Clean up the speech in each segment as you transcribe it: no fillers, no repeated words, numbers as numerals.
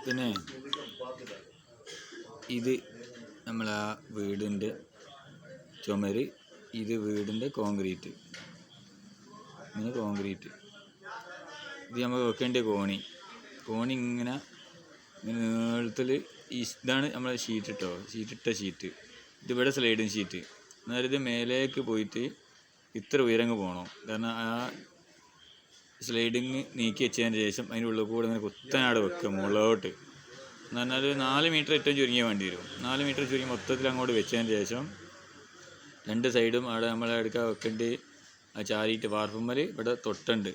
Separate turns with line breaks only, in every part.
പിന്നെ ഇത് നമ്മളെ വീടിൻ്റെ ചുമര്, ഇത് വീടിൻ്റെ കോൺക്രീറ്റ്, ഇങ്ങനെ കോൺക്രീറ്റ്. ഇത് നമ്മൾ വെക്കേണ്ട കോണി ഇങ്ങനെ നീളത്തിൽ. ഇതാണ് നമ്മളെ ഷീറ്റ് കേട്ടോ, ഷീറ്റ്. ഇതിവിടെ സ്ലൈഡിങ് ഷീറ്റ്. എന്നാൽ ഇത് മേലേക്ക് പോയിട്ട് ഇത്ര ഉയരങ്ങ് പോകണം. കാരണം ആ സ്ലൈഡിങ് നീക്കി വെച്ചതിന് ശേഷം അതിൻ്റെ ഉള്ളിൽ കൂടെ ഇങ്ങനെ കുത്തനാട് വെക്കുക മുകളിലോട്ട്. എന്ന് പറഞ്ഞാൽ 4 മീറ്റർ ഏറ്റവും ചുരുങ്ങിയ വേണ്ടി വരും. 4 മീറ്റർ ചുരുങ്ങി മൊത്തത്തിൽ അങ്ങോട്ട് വെച്ചതിന് ശേഷം 2 സൈഡും അവിടെ നമ്മൾ എടുക്കാൻ വെക്കേണ്ടി ചാരിയിട്ട് വാർപ്പുമ്മൽ ഇവിടെ തൊട്ടുണ്ട്.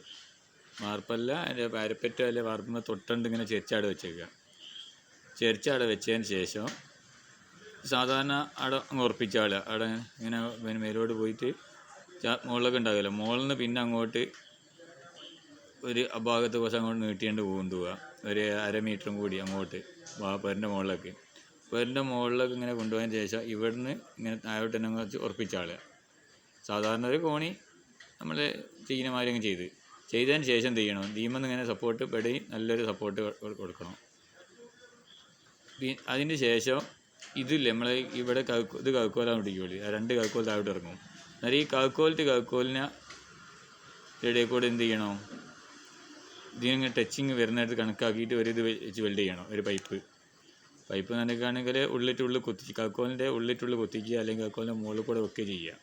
വാർപ്പല്ല, അതിൻ്റെ പാരപ്പറ്റോ അല്ലെ വാർപ്പുമ്മ തൊട്ടുണ്ട് ഇങ്ങനെ ചെരിച്ചാട് വെച്ചേക്കുക. ചെരിച്ചാട് വെച്ചതിന് ശേഷം സാധാരണ അവിടെ അങ്ങ് ഉറപ്പിച്ചാളുക. അവിടെ ഇങ്ങനെ മേലോട്ട് പോയിട്ട് മുകളിലൊക്കെ ഉണ്ടാവില്ല. മുകളിൽ നിന്ന് പിന്നെ അങ്ങോട്ട് ഒരു ഭാഗത്ത് കുറച്ച് അങ്ങോട്ട് നീട്ടിയേണ്ട കൊണ്ടുപോവുക. ഒരു 1/2 മീറ്ററും കൂടി അങ്ങോട്ട് പേരിൻ്റെ മുകളിലേക്ക്. പേരിൻ്റെ മുകളിലേക്ക് ഇങ്ങനെ കൊണ്ടുപോയതിന് ശേഷം ഇവിടുന്ന് ഇങ്ങനെ താഴോട്ട് തന്നെ വെച്ച് ഉറപ്പിച്ചാളുക. സാധാരണ ഒരു കോണി നമ്മൾ ചെയ്യുന്ന മാതിരി അങ്ങ് ചെയ്തതിന് ശേഷം ചെയ്യണം. ദീമെന്ന് ഇങ്ങനെ സപ്പോർട്ട് പെടി നല്ലൊരു സപ്പോർട്ട് കൊടുക്കണം. അതിന് ശേഷം ഇതില്ലേ നമ്മൾ ഇവിടെ ഇത് കൗക്കോലാണ് പിടിക്കുള്ളൂ. 2 കൗക്കോൽ താഴോട്ട് ഇറങ്ങും. എന്നാൽ ഈ കൗക്കോലിനെ ഇടയിൽ കൂടെ എന്ത് ചെയ്യണം, ഇതിനിങ്ങനെ ടച്ചിങ് വരുന്നിടത്ത് കണക്കാക്കിയിട്ട് ഒരു ഇത് വെച്ച് വെൽഡ് ചെയ്യണം. ഒരു പൈപ്പ് നനക്കുകയാണെങ്കിൽ ഉള്ളിട്ടുള്ളിൽ കുത്തിച്ച് കൗക്കോലിൻ്റെ ഉള്ളിട്ടുള്ളിൽ കുത്തിക്കുക, അല്ലെങ്കിൽ കൗക്കോലിൻ്റെ മുകളിൽ കൂടെ വെക്കുക ചെയ്യുക.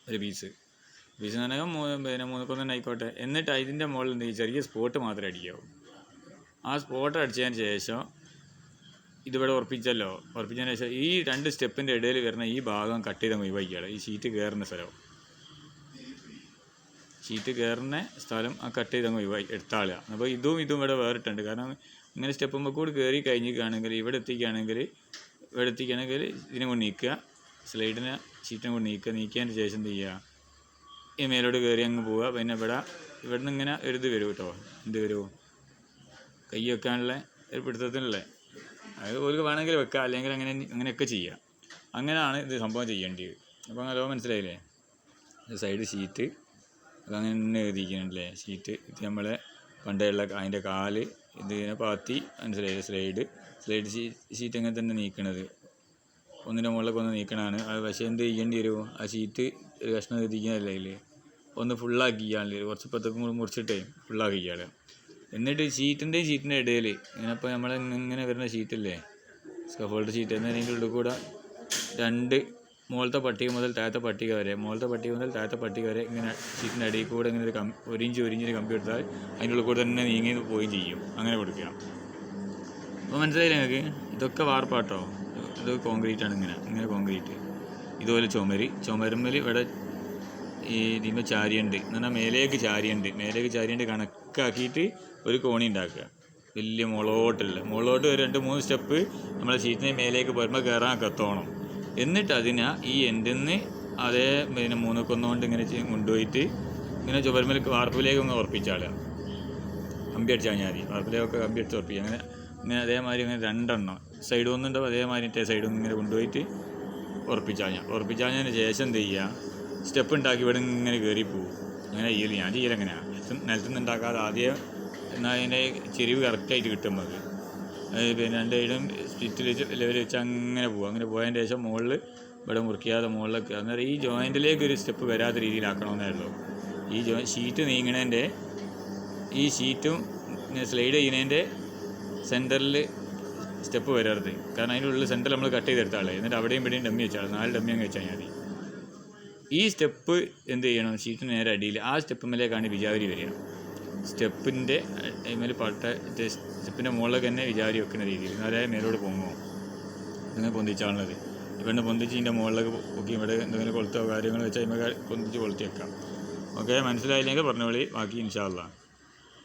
ഒരു പീസ് നനകം 3 തന്നെ ആയിക്കോട്ടെ. എന്നിട്ട് അതിൻ്റെ മുകളിൽ എന്ത് ചെയ്യും, ചെറിയ സ്പോട്ട് മാത്രമേ അടിക്കാവൂ. ആ സ്പോട്ട് അടിച്ചതിന് ശേഷം ഇതിവിടെ ഉറപ്പിച്ചതിന് ശേഷം ഈ 2 സ്റ്റെപ്പിൻ്റെ ഇടയിൽ വരുന്ന ഈ ഭാഗം കട്ട് ചെയ്ത് ഒഴിവാക്കിയാണ്. ഈ ഷീറ്റ് കയറുന്ന സ്ഥലം ആ കട്ട് ചെയ്ത് എടുത്താളുക. അപ്പോൾ ഇതും ഇവിടെ വേറിട്ടുണ്ട്. കാരണം ഇങ്ങനെ സ്റ്റെപ്പുമ്പോൾ കൂടി കയറി കഴിഞ്ഞിരിക്കുകയാണെങ്കിൽ ഇവിടെ എത്തിക്കുകയാണെങ്കിൽ ഇതിനെ കൊണ്ട് നീക്കുക, സ്ലൈഡിനെ ഷീറ്റിനെ കൊണ്ട് നീക്കിയതിന് ശേഷം എന്ത് ചെയ്യുക, ഈ മേലോട്ട് കയറി അങ്ങ് പോവുക. പിന്നെ ഇവിടെ നിന്ന് ഇങ്ങനെ ഒരു ഇത് വരും കേട്ടോ. എന്ത് വരുമോ, കൈ വെക്കാനുള്ള ഒരു പിടുത്തത്തിനുള്ള അത് ഓർക്ക് വേണമെങ്കിൽ വെക്കുക, അല്ലെങ്കിൽ അങ്ങനെയൊക്കെ ചെയ്യുക. അങ്ങനെയാണ് ഇത് സംഭവം ചെയ്യേണ്ടത്. അപ്പോൾ അങ്ങനെ മനസ്സിലായില്ലേ? സൈഡ് ഷീറ്റ് അതങ്ങനെ തന്നെ എഴുതിയിരിക്കുന്നുണ്ടല്ലേ. ഷീറ്റ് ഇത് നമ്മളെ പണ്ടുള്ള അതിൻ്റെ കാല് ഇതിനെ പാത്തി, മനസ്സിലായില്ലേ? സ്ലൈഡ് ഷീറ്റ് അങ്ങനെ തന്നെ നീക്കണത്, ഒന്നിൻ്റെ മുകളിലൊക്കെ ഒന്ന് നീക്കണതാണ്. അത് പക്ഷേ എന്ത് ചെയ്യേണ്ടി വരും, ആ ഷീറ്റ് ഒരു കഷ്ണം എഴുതിക്കുന്നതല്ലേ, അതിൽ ഒന്ന് ഫുള്ളാക്കിയാൽ കുറച്ച് പത്തൊക്കെ മുറിച്ചിട്ടേ ഫുള്ളാക്കിയാൽ. എന്നിട്ട് ഷീറ്റിൻ്റെ ഇടയിൽ ഇങ്ങനെ ഇപ്പോൾ നമ്മളിങ്ങനെ വരുന്ന ഷീറ്റില്ലേ, സ്കഫോൾഡ് ഷീറ്റ്, എന്നതിൻ്റെ ഉള്ളിൽ കൂടെ 2 മുകളിലത്തെ പട്ടിക മുതൽ താഴത്തെ പട്ടിക വരെ ഇങ്ങനെ ഷീറ്റിൻ്റെ അടിയിൽ കൂടെ ഇങ്ങനെ ഒരു ഇഞ്ച് കമ്പി എടുത്താൽ അതിൻ്റെ ഉള്ളിൽ കൂടെ തന്നെ നീങ്ങി പോവുകയും ചെയ്യും. അങ്ങനെ കൊടുക്കുക. അപ്പോൾ മനസ്സിലായില്ലേ നിങ്ങൾക്ക്? ഇതൊക്കെ വാർപ്പാട്ടോ, ഇത് കോൺക്രീറ്റാണ്. ഇങ്ങനെ കോൺക്രീറ്റ്. ഇതുപോലെ ചുമരുമ്മൽ ഇവിടെ ഈ ഇതിന്മേൽ ചാരിയുണ്ട് എന്ന് പറഞ്ഞാൽ മേലേക്ക് ചാരിയുണ്ട് കണക്കാക്കിയിട്ട് ഒരു കോണി ഉണ്ടാക്കുക. വലിയ മുകളോട്ട് ഒരു 2-3 സ്റ്റെപ്പ് നമ്മളെ ഷീറ്റിനെ മേലേക്ക് വരുമ്പോൾ കയറാൻ കത്തോണം. എന്നിട്ട് അതിനെ ഈ എൻഡിൽ നിന്ന് അതേ 3 കൊന്നുകൊണ്ട് ഇങ്ങനെ കൊണ്ടുപോയിട്ട് ഇങ്ങനെ ചുമരുമ്മലേക്ക് വാർപ്പിലേക്ക് ഒന്ന് ഉറപ്പിച്ചാളുക. കമ്പി അടിച്ചാൽ മതി, വാർപ്പിലേക്കൊക്കെ കമ്പി അടിച്ച് ഉറപ്പിക്കുക. ഇങ്ങനെ അതേമാതിരി 2 സൈഡ് ഒന്നുണ്ടാവും, അതേമാതിരി സൈഡും ഇങ്ങനെ കൊണ്ടുപോയിട്ട് ഉറപ്പിച്ചാഞ്ഞതിന് ശേഷം എന്ത് ചെയ്യുക, സ്റ്റെപ്പ് ഉണ്ടാക്കി ഇവിടെ ഇങ്ങനെ കയറി പോകും. അങ്ങനെ ഞാൻ ചെയ്യലെങ്ങനെയാണ്, നിലത്തുനിന്ന് ഉണ്ടാക്കാതെ ആദ്യം എന്നാൽ അതിൻ്റെ ചെരിവ് കറക്റ്റായിട്ട് കിട്ടും നമുക്ക്. പിന്നെ 2 സൈഡും സ്പിറ്റിൽ വെച്ച് ലെവൽ വെച്ച് അങ്ങനെ പോയതിന് ശേഷം മുകളിൽ ഇവിടെ മുറിക്കാതെ മുകളിലേക്ക്. അന്നേരം ഈ ജോയിൻറ്റിലേക്ക് ഒരു സ്റ്റെപ്പ് വരാത്ത രീതിയിലാക്കണമെന്നേ ഉള്ളൂ. ഈ ഷീറ്റ് നീങ്ങണതിൻ്റെ ഈ ഷീറ്റും സ്ലൈഡ് ചെയ്യുന്നതിൻ്റെ സെൻറ്ററിൽ സ്റ്റെപ്പ് വരരുത്. കാരണം അതിൻ്റെ ഉള്ളിൽ സെൻറ്ററിൽ നമ്മൾ കട്ട് ചെയ്തെടുത്താളെ. എന്നിട്ട് അവിടെയും ഇവിടെയും ഡമ്മി വെച്ചാൽ 4 ഡമ്മി അങ്ങ് വെച്ചാൽ മതി. ഈ സ്റ്റെപ്പ് എന്ത് ചെയ്യണം, ഷീറ്റിന് നേരെ അടിയിൽ ആ സ്റ്റെപ്പിലേക്കാണ് വിചാരി വരിക. സ്റ്റെപ്പിൻ്റെ അതിൽ സ്റ്റെപ്പിൻ്റെ മുകളിലേക്ക് തന്നെ വിചാരി വെക്കുന്ന രീതിയിൽ നേരെ മേലോട്ട് പൊങ്ങുമോ അങ്ങനെ പൊന്തിച്ചാണുള്ളത്. ഇവിടുന്ന് പൊന്തിച്ച് ഇതിൻ്റെ മുകളിലേക്ക് പൊക്കി ഇവിടെ എന്തെങ്കിലും കൊളുത്തോ കാര്യങ്ങൾ വെച്ചാൽ പൊന്തിച്ച് കൊളുത്തി വെക്കാം. ഓക്കെ, മനസ്സിലായില്ലെങ്കിൽ പറഞ്ഞോളി, ബാക്കി ഇൻഷാ അല്ലാഹ്.